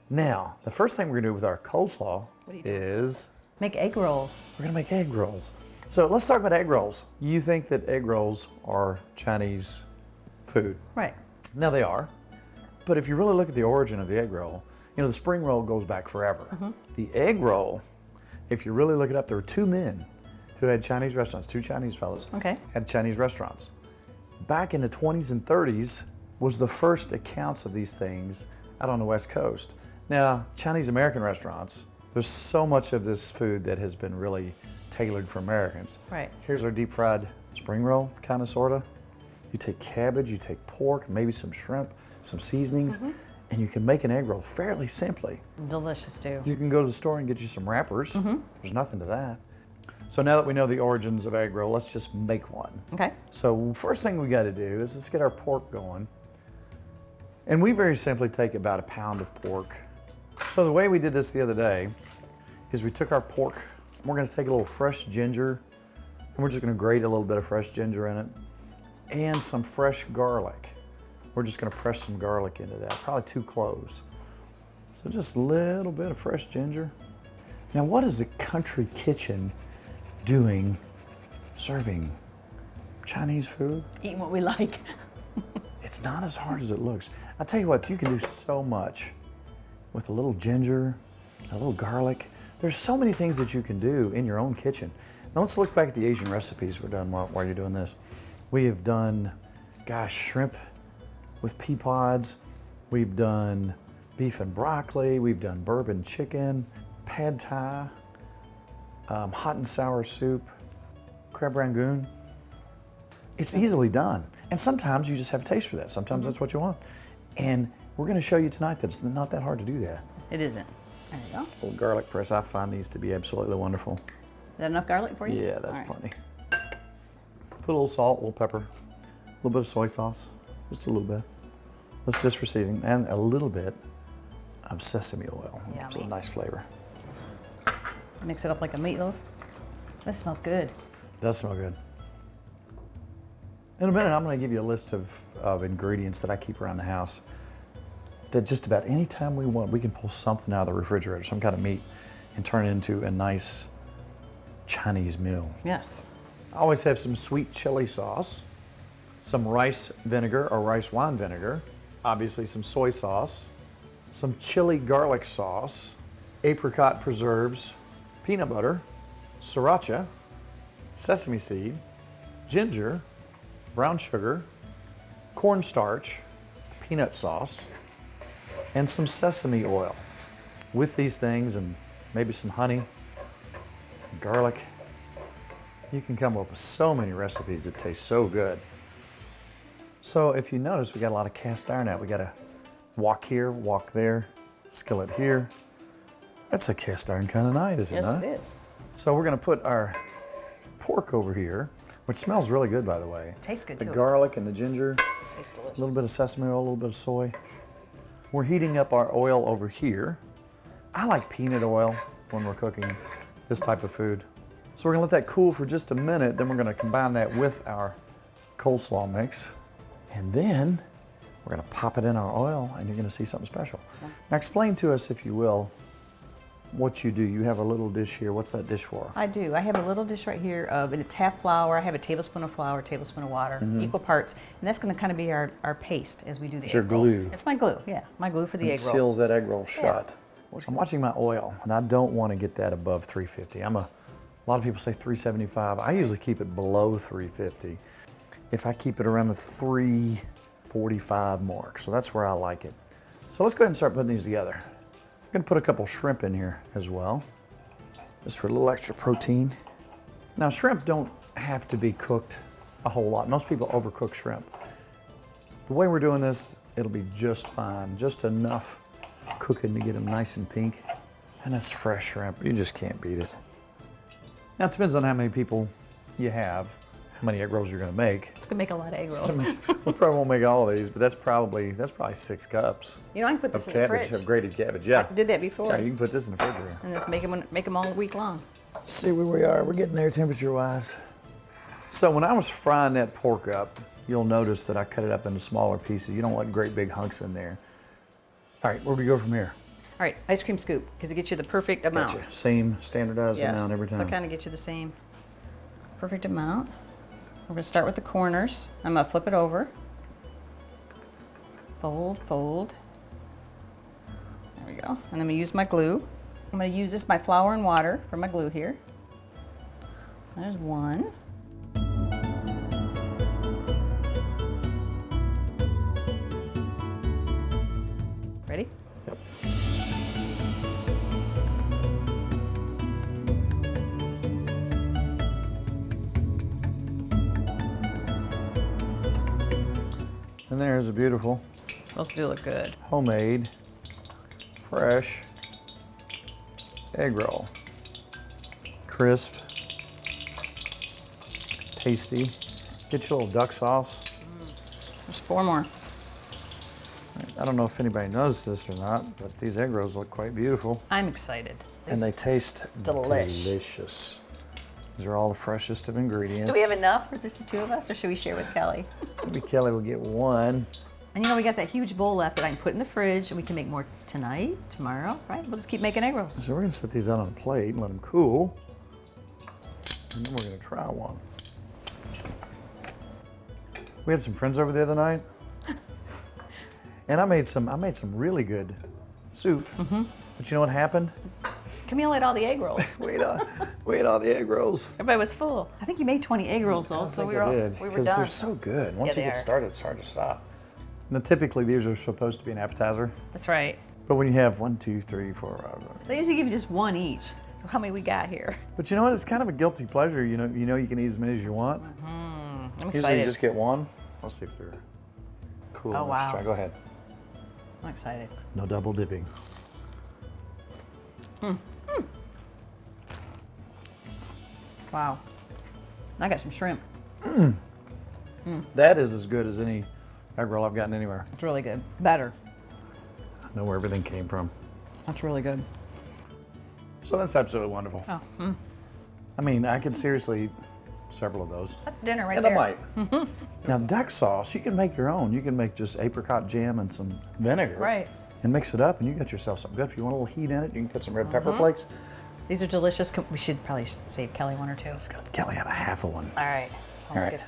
Now, the first thing we're gonna do with our coleslaw is make egg rolls. we're gonna make egg rolls. So let's talk about egg rolls. You think that egg rolls are Chinese food. Right. Now they are, but if you really look at the origin of the egg roll, you know, the spring roll goes back forever. The egg roll, if you really look it up, there were two men who had Chinese restaurants, two Chinese fellas, had Chinese restaurants. Back in the 20s and 30s was the first accounts of these things out on the West Coast. Now, Chinese American restaurants, there's so much of this food that has been really tailored for Americans. Right. Here's our deep fried spring roll, kind of, sort of. You take cabbage, you take pork, maybe some shrimp, some seasonings, and you can make an egg roll fairly simply. Delicious too. You can go to the store and get you some wrappers. There's nothing to that. So now that we know the origins of egg roll, let's just make one. Okay. So first thing we got to do is let's get our pork going. And we very simply take about a pound of pork. So the way we did this the other day is we took our pork, we're going to take a little fresh ginger, and we're just going to grate a little bit of fresh ginger in it, and some fresh garlic. We're just going to press some garlic into that, probably 2 cloves. So just a little bit of fresh ginger. Now, what is the country kitchen doing serving Chinese food? Eating what we like. It's not as hard as it looks. I'll tell you what, you can do so much with a little ginger, a little garlic. There's so many things that you can do in your own kitchen. Now let's look back at the Asian recipes we're done while you're doing this. We have done, gosh, shrimp with pea pods. We've done beef and broccoli. We've done bourbon chicken, pad thai, hot and sour soup, crab rangoon. It's easily done. And sometimes you just have a taste for that. Sometimes that's what you want. And we're going to show you tonight that it's not that hard to do that. It isn't. There you go. A little garlic press. I find these to be absolutely wonderful. Is that enough garlic for you? Yeah, that's All right. plenty. Put a little salt, a little pepper, a little bit of soy sauce, just a little bit. That's just for seasoning, and a little bit of sesame oil. Gives it a nice flavor. Mix it up like a meatloaf. That smells good. It does smell good. In a minute, I'm going to give you a list of ingredients that I keep around the house that just about any time we want, we can pull something out of the refrigerator, some kind of meat, and turn it into a nice Chinese meal. Yes. I always have some sweet chili sauce, some rice vinegar or rice wine vinegar, obviously some soy sauce, some chili garlic sauce, apricot preserves, peanut butter, sriracha, sesame seed, ginger, brown sugar, cornstarch, peanut sauce, and some sesame oil. With these things and maybe some honey, garlic, you can come up with so many recipes that taste so good. So if you notice, we got a lot of cast iron out. We got a wok here, wok there, skillet here. That's a cast iron kind of night, isn't it? Yes, it is. So we're gonna put our pork over here, which smells really good, by the way. Tastes good the too. The garlic and the ginger, Tastes delicious. a little bit of sesame oil, a little bit of soy. We're heating up our oil over here. I like peanut oil when we're cooking this type of food. So we're gonna let that cool for just a minute, then we're gonna combine that with our coleslaw mix. And then we're gonna pop it in our oil and you're gonna see something special. Now explain to us, if you will, what you do. You have a little dish here. What's that dish for? I do. I have a little dish right here and it's half flour. I have a tablespoon of flour, a tablespoon of water, equal parts. And that's going to kind of be our paste as we do the It's egg your glue. roll. It's my glue, yeah. My glue for the egg roll. It seals that egg roll shut. Yeah. I'm watching my oil and I don't want to get that above 350. A lot of people say 375. I usually keep it below 350. If I keep it around the 345 mark. So that's where I like it. So let's go ahead and start putting these together. I'm gonna put a couple shrimp in here as well, just for a little extra protein. Now shrimp don't have to be cooked a whole lot. Most people overcook shrimp. The way we're doing this, it'll be just fine. Just enough cooking to get them nice and pink. And it's fresh shrimp, you just can't beat it. Now it depends on how many people you have, how many egg rolls you're gonna make. It's gonna make a lot of egg rolls. We probably won't make all of these, but that's probably 6 cups. You know, I can put this of in the cabbage, fridge. of grated cabbage, yeah. I did that before. Yeah, you can put this in the refrigerator. And just make them all week long. See where we are. We're getting there temperature-wise. So when I was frying that pork up, you'll notice that I cut it up into smaller pieces. You don't want great big hunks in there. All right, where do we go from here? right, ice cream scoop, because it gets you the perfect amount. Gotcha. Same standardized amount every time. So it kind of gets you the same perfect amount. We're going to start with the corners. I'm going to flip it over. Fold, fold. There we go. And I'm going to use my glue. I'm going to use my flour and water for my glue here. There's one. Ready? Yep. And there's a beautiful Those do look good. homemade, fresh egg roll. Crisp, tasty. Get your little duck sauce. There's 4 more. I don't know if anybody knows this or not, but these egg rolls look quite beautiful. I'm excited. And they taste Delish. delicious. These are all the freshest of ingredients. Do we have enough for just the 2 of us, or should we share with Kelly? Maybe Kelly will get one. And you know, we got that huge bowl left that I can put in the fridge, and we can make more tonight, tomorrow, right? We'll just keep making egg rolls. So we're gonna set these out on a plate and let them cool. And then we're gonna try one. We had some friends over the other night. And I made some really good soup. But you know what happened? Camille ate all the egg rolls. We ate all the egg rolls. Everybody was full. I think you made 20 egg rolls though, so we were done. Because they're so good. Once you they get are. started, it's hard to stop. Now, typically, these are supposed to be an appetizer. That's right. But when you have 1, 2, 3, 4, They usually give you just 1 each. So how many we got here? but you know what? It's kind of a guilty pleasure. You know you can eat as many as you want. I'm Usually excited. you just get one. Let's see if they're cool. Oh, Let's wow. try. Go ahead. I'm excited. No double dipping. Wow. I got some shrimp. That is as good as any egg roll I've gotten anywhere. It's really good. Better. I know where everything came from. That's really good. So that's absolutely wonderful. Oh, I mean, I could seriously eat several of those. that's dinner right And there. I might. Now, duck sauce, you can make your own. You can make just apricot jam and some vinegar. Right. And mix it up, and you got yourself something good. If you want a little heat in it, you can put some red pepper flakes. These are delicious. We should probably save Kelly 1 or 2. Kelly have a half of one. All right. Sounds All right. good.